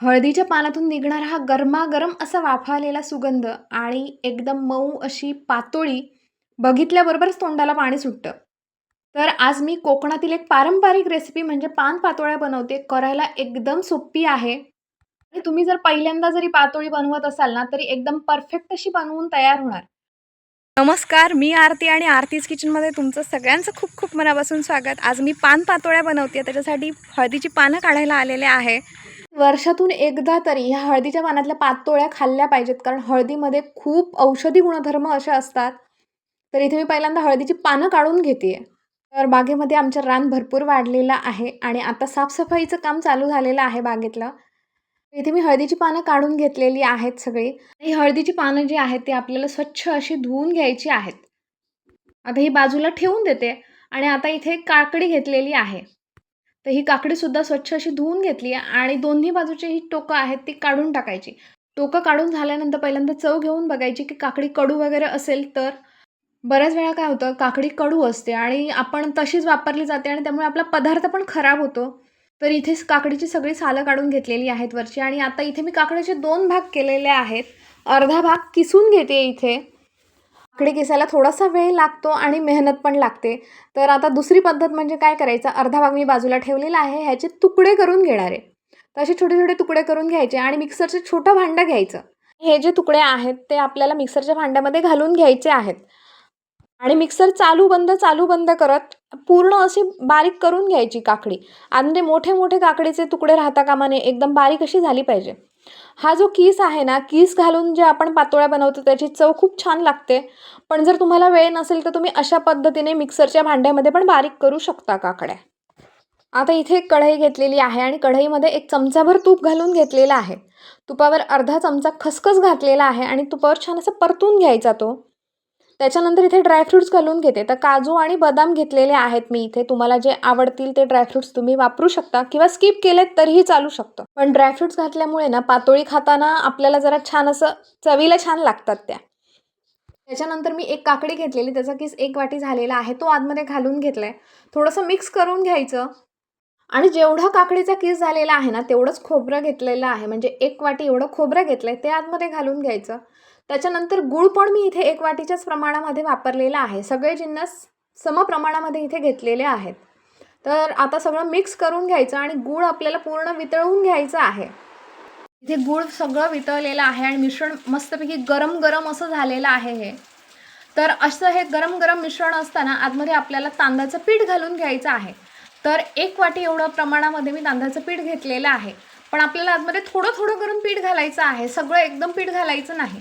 हळदीच्या पानातून निघणारा हा गरमागरम असा वाफाळलेला सुगंध आणि एकदम मऊ अशी पातोळी बघितल्याबरोबरच तोंडाला पाणी सुटतं. तर आज मी कोकणातील एक पारंपरिक रेसिपी म्हणजे पान पातोळ्या बनवते. करायला एकदम सोपी आहे आणि तुम्ही जर पहिल्यांदा जरी पातोळी बनवत असाल ना, तरी एकदम परफेक्ट अशी बनवून तयार होणार. नमस्कार, मी आरती आणि आरतीज किचनमध्ये तुमचं सगळ्यांचं खूप खूप मनापासून स्वागत. आज मी पान पातोळ्या बनवते. त्याच्यासाठी हळदीची पानं काढायला आलेले आहे. वर्षातून एकदा तरी ह्या हळदीच्या पानातल्या पातोळ्या खाल्ल्या पाहिजेत, कारण हळदीमध्ये खूप औषधी गुणधर्म असे असतात. तर इथे मी पहिल्यांदा हळदीची पानं काढून घेतेय. तर बागेमध्ये आमचं रान भरपूर वाढलेलं आहे आणि आता साफसफाईचं काम चालू झालेलं आहे बागेतलं. इथे मी हळदीची पानं काढून घेतलेली आहेत सगळी. ही हळदीची पानं जी आहेत ती आपल्याला स्वच्छ अशी धुवून घ्यायची आहेत. आता ही बाजूला ठेवून देते आणि आता इथे एक काकडी घेतलेली आहे. तर ही काकडीसुद्धा स्वच्छ अशी धुवून घेतली आहे आणि दोन्ही बाजूची ही टोकं आहेत ती काढून टाकायची. टोकं काढून झाल्यानंतर पहिल्यांदा चव घेऊन बघायची की काकडी कडू वगैरे असेल तर. बऱ्याच वेळा काय होतं, काकडी कडू असते आणि आपण तशीच वापरली जाते आणि त्यामुळे आपला पदार्थ पण खराब होतो. तर इथेच काकडीची सगळी सालं काढून घेतलेली आहेत वरची आणि आता इथे मी काकडीचे 2 भाग केलेले आहेत. अर्धा भाग किसून घेते इथे. काकडी किसायला थोडासा वेळ लागतो आणि मेहनत पण लागते. तर आता दुसरी पद्धत म्हणजे काय करायचं, अर्धा भाग मी बाजूला ठेवलेला आहे. ह्याचे तुकडे करून घेणार आहे. तर असे छोटे-छोटे तुकडे करून घ्यायचे आणि मिक्सरचं छोटं भांडं घ्यायचं. हे जे तुकडे आहेत ते आपल्याला मिक्सरच्या भांड्यामध्ये घालून घ्यायचे आहेत. आणि मिक्सर चालू बंद करत पूर्ण अशी बारीक करून घ्यायची काकडी. आणि मोठे-मोठे काकडीचे तुकडे राहता कामा नये. एकदम बारीक अशी झाली पाहिजे. हा जो कीस आहे ना, कीस घालून जे आपण पातोळ्या बनवतो त्याची चव खूप छान लागते. पण जर तुम्हाला वेळ नसेल तर तुम्ही अशा पद्धतीने मिक्सरच्या भांड्यामध्ये पण बारीक करू शकता काकड्या. आता इथे एक कढई घेतलेली आहे आणि कढईमध्ये 1 चमचाभर तूप घालून घेतलेला आहे. तुपावर अर्धा चमचा खसखस घातलेला आहे आणि तुपावर छान असं परतून घ्यायचा तो. त्याच्यानंतर इथे ड्रायफ्रुट्स घालून घेते. तर काजू आणि बदाम घेतलेले आहेत मी इथे. तुम्हाला जे आवडतील ते ड्रायफ्रुट्स तुम्ही वापरू शकता किंवा स्किप केलेत तरीही चालू शकतं. पण ड्रायफ्रुट्स घातल्यामुळे ना पातोळी खाताना आपल्याला जरा छान असं चवीला छान लागतात त्या. त्याच्यानंतर मी एक काकडी घेतलेली, त्याचा किस 1 वाटी झालेला आहे. तो आतमध्ये घालून घेतलाय. थोडंसं मिक्स करून घ्यायचं आणि जेवढा काकडीचा किस झालेला आहे ना, तेवढंच खोबरं घेतलेलं आहे. म्हणजे 1 वाटी एवढं खोबरं घेतलंय, ते आतमध्ये घालून घ्यायचं. त्याच्यानंतर गूळ पण मी इथे 1 वाटीच्याच प्रमाणामध्ये वापरलेला आहे. सगळे जिन्नस समप्रमाणामध्ये इथे घेतलेले आहेत. तर आता सगळं मिक्स करून घ्यायचं आणि गूळ आपल्याला पूर्ण वितळवून घ्यायचं आहे. इथे गूळ सगळं वितळलेलं आहे आणि मिश्रण मस्तपैकी गरम-गरम असं झालेलं आहे हे. तर असं हे गरम-गरम मिश्रण असताना आतमध्ये आपल्याला तांदळाचं पीठ घालून घ्यायचं आहे. तर 1 वाटी एवढं प्रमाणामध्ये मी तांदळाचं पीठ घेतलेलं आहे. पण आपल्याला आतमध्ये थोडं-थोडं करून पीठ घालायचं आहे. सगळं एकदम पीठ घालायचं नाही.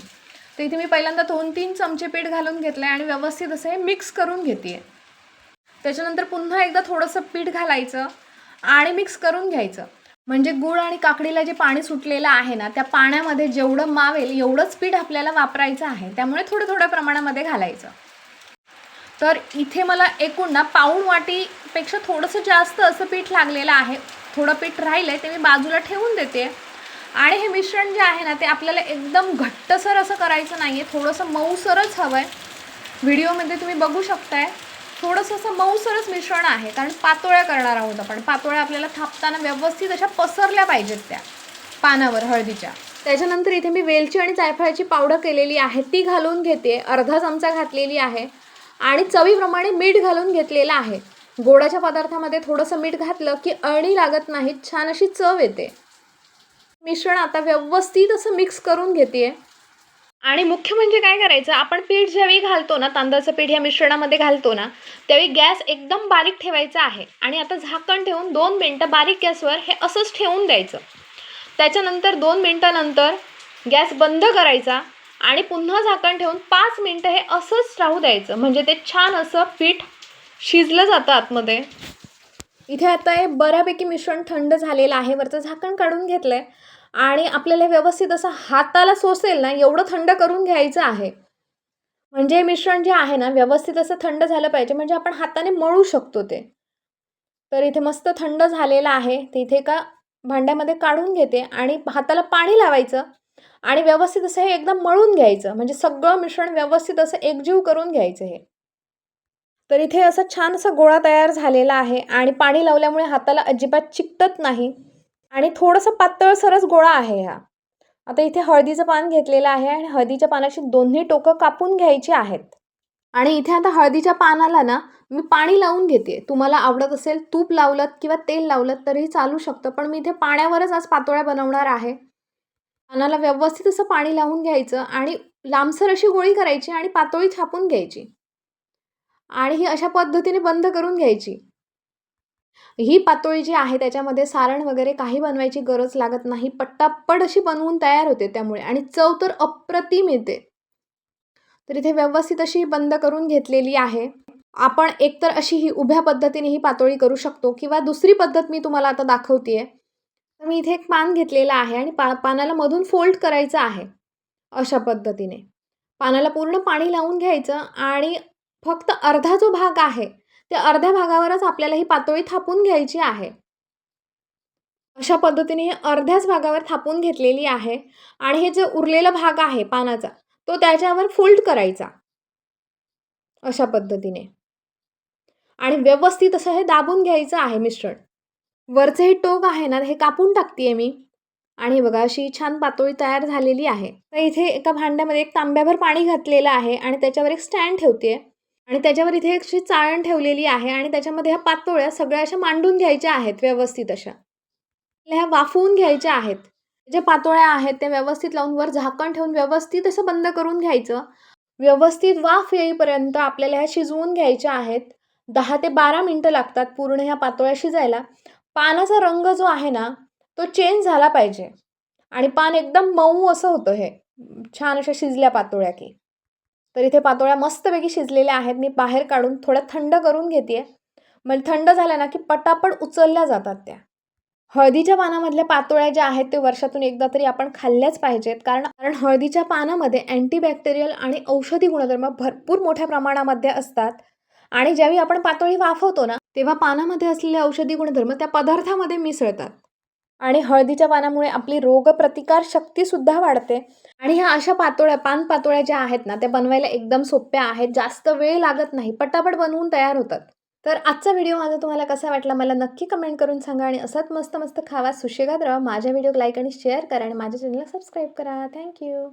तर इथे मी पहिल्यांदा 2-3 चमचे पीठ घालून घेतलं आहे आणि व्यवस्थित असं हे मिक्स करून घेते. त्याच्यानंतर पुन्हा एकदा थोडंसं पीठ घालायचं आणि मिक्स करून घ्यायचं. म्हणजे गूळ आणि काकडीला जे पाणी सुटलेलं आहे ना, त्या पाण्यामध्ये जेवढं मावेल एवढंच पीठ आपल्याला वापरायचं आहे. त्यामुळे थोड्या-थोड्या प्रमाणामध्ये घालायचं. तर इथे मला एकूण ना पाऊण वाटीपेक्षा थोडंसं जास्त असं पीठ लागलेलं आहे. थोडं पीठ राहिलं आहे ते मी बाजूला ठेवून देते. आणि हे मिश्रण जे आहे ना, ते आपल्याला एकदम घट्टसर असं करायचं नाही आहे. थोडंसं मऊसरच हवं आहे. व्हिडिओमध्ये तुम्ही बघू शकताय. थोडंसं असं मऊसरच मिश्रण आहे, कारण पातोळ्या करणार आहोत आपण. पातोळ्या आपल्याला थापताना व्यवस्थित अशा पसरल्या पाहिजेत त्या पानावर हळदीच्या. त्याच्यानंतर इथे मी वेलची आणि जायफळाची पावडर केलेली आहे, ती घालून घेते. अर्धा चमचा घातलेली आहे आणि चवीप्रमाणे मीठ घालून घेतलेलं आहे. गोडाच्या पदार्थामध्ये थोडंसं मीठ घातलं की अळणी लागत नाही, छान अशी चव येते. मिश्रण आता व्यवस्थित असं मिक्स करून घेते. आणि मुख्य म्हणजे काय करायचं, आपण पीठ ज्यावेळी घालतो ना, तांदळाचं पीठ या मिश्रणामध्ये घालतो ना, त्यावेळी गॅस एकदम बारीक ठेवायचा आहे. आणि आता झाकण ठेवून 2 मिनटं बारीक गॅसवर हे असंच ठेवून द्यायचं. त्याच्यानंतर 2 मिनटानंतर गॅस बंद करायचा आणि पुन्हा झाकण ठेवून 5 मिनटं हे असंच राहू द्यायचं. म्हणजे ते छान असं पीठ शिजलं जातं आतमध्ये. इथे आता हे बऱ्यापैकी मिश्रण थंड झालेलं आहे. वरचं झाकण काढून घेतलंय आणि आपल्याला व्यवस्थित असं हाताला सोसेल ना एवढं थंड करून घ्यायचं आहे. म्हणजे मिश्रण जे आहे ना व्यवस्थित असं थंड झालं पाहिजे, म्हणजे आपण हाताने मळू शकतो ते. तर इथे मस्त थंड झालेलं आहे. ते इथे एका भांड्यामध्ये काढून घेते आणि हाताला पाणी लावायचं आणि व्यवस्थित असं हे एकदम मळून घ्यायचं. म्हणजे सगळं मिश्रण व्यवस्थित असं एकजीव करून घ्यायचं हे. तर इथे असा छान असा गोळा तयार झालेला आहे आणि पाणी लावल्यामुळे हाताला अजिबात चिकटत नाही आणि थोडंसं पातळसरच गोळा आहे हा. आता इथे हळदीचं पान घेतलेलं आहे आणि हळदीच्या पानाची दोन्ही टोकं कापून घ्यायची आहेत. आणि इथे आता हळदीच्या पानाला ना मी पाणी लावून घेते. तुम्हाला आवडत असेल तूप लावलत किंवा तेल लावलत तरीही चालू शकतं. पण मी इथे पाण्यावरच आज पातोळ्या बनवणार आहे. पानाला व्यवस्थित असं पाणी लावून घ्यायचं आणि लांबसर अशी गोळी करायची आणि पातोळी थापून घ्यायची. आणि ही अशा पद्धतीने बंद करून घ्यायची. ही पातोळी जी आहे त्याच्यामध्ये सारण वगैरे काही बनवायची गरज लागत नाही. पटापट अशी बनवून तयार होते त्यामुळे आणि चव तर अप्रतिम येते. तर इथे व्यवस्थित अशी बंद करून घेतलेली आहे. आपण एकतर अशी ही उभ्या पद्धतीने ही पातोळी करू शकतो किंवा दुसरी पद्धत मी तुम्हाला आता दाखवते आहे. तर मी इथे एक पान घेतलेलं आहे आणि पानाला मधून फोल्ड करायचं आहे. अशा पद्धतीने. पानाला पूर्ण पाणी लावून घ्यायचं आणि फक्त अर्धा जो भाग आहे, त्या अर्ध्या भागावरच आपल्याला ही पातोळी थापून घ्यायची आहे. अशा पद्धतीने हे अर्ध्याच भागावर थापून घेतलेली आहे आणि हे जे उरलेला भाग आहे पानाचा, तो त्याच्यावर फोल्ड करायचा. अशा पद्धतीने. आणि व्यवस्थित असं हे दाबून घ्यायचं आहे मिश्रण. वरचं हे टोक आहे ना, हे कापून टाकते मी आणि बघा अशी छान पातोळी तयार झालेली आहे. तर इथे एका भांड्यामध्ये एक तांब्याभर पाणी घातलेलं आहे आणि त्याच्यावर एक स्टँड ठेवते आणि त्याच्यावर इथे एक अशी चाळण ठेवलेली आहे आणि त्याच्यामध्ये ह्या पातोळ्या सगळ्या अशा मांडून घ्यायच्या आहेत व्यवस्थित अशा. ह्या वाफवून घ्यायच्या आहेत. ज्या पातोळ्या आहेत त्या व्यवस्थित लावून वर झाकण ठेवून व्यवस्थित असं बंद करून घ्यायचं. व्यवस्थित वाफ येईपर्यंत आपल्याला ह्या शिजवून घ्यायच्या आहेत. 10 ते 12 मिनिटं लागतात पूर्ण ह्या पातोळ्या शिजायला. पानाचा रंग जो आहे ना, तो चेंज झाला पाहिजे आणि पान एकदम मऊ असं होतं हे, छान अशा शिजल्या पातोळ्या की. तर इथे पातोळ्या मस्तपैकी शिजलेल्या आहेत. मी बाहेर काढून थोड्या थंड करून घेते आहे. म्हणजे थंड झाल्या ना, की पटापट उचलल्या जातात त्या. हळदीच्या पानामधल्या पातोळ्या ज्या आहेत ते वर्षातून एकदा तरी आपण खाल्ल्याच पाहिजेत. कारण कारण हळदीच्या पानामध्ये अँटीबॅक्टेरियल आणि औषधी गुणधर्म भरपूर मोठ्या प्रमाणामध्ये असतात. आणि ज्यावेळी आपण पातोळी वाफवतो ना, तेव्हा पानामध्ये असलेले औषधी गुणधर्म त्या पदार्थामध्ये मिसळतात. आणि हळदीच्या पानामुळे आपली रोगप्रतिकार शक्तीसुद्धा वाढते. आणि ह्या अशा पातोळ्या, पानपातोळ्या ज्या आहेत ना, त्या बनवायला एकदम सोप्या आहेत. जास्त वेळ लागत नाही. पटापट बनवून तयार होतात. तर आजचा व्हिडिओ माझा तुम्हाला कसा वाटला मला नक्की कमेंट करून सांगा आणि असाच मस्त मस्त खावा, सुशेगात राहा. माझ्या व्हिडिओ लाईक आणि शेअर करा आणि माझ्या चॅनलला सबस्क्राईब करा. Thank you.